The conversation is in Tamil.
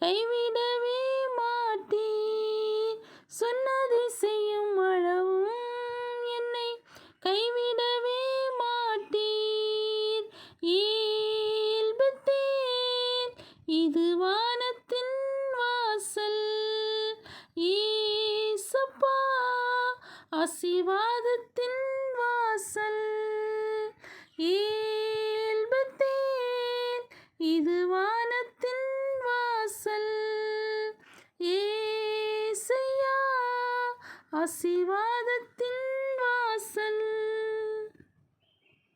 கைவிடவே மாட்டீர். சொன்னதை செய்யும் அளவும் என்னை கைவிடவே மாட்டீர். இயல்புத்தேன் இது வானத்தின் வாசல். ஏசப்பா ஆசீர்வாதத்தின் வாசல். இயல்புத்தேன் இது வானத்தின் வாசல். ஏசையா ஆசீர்வாதத்தின் வாசல்.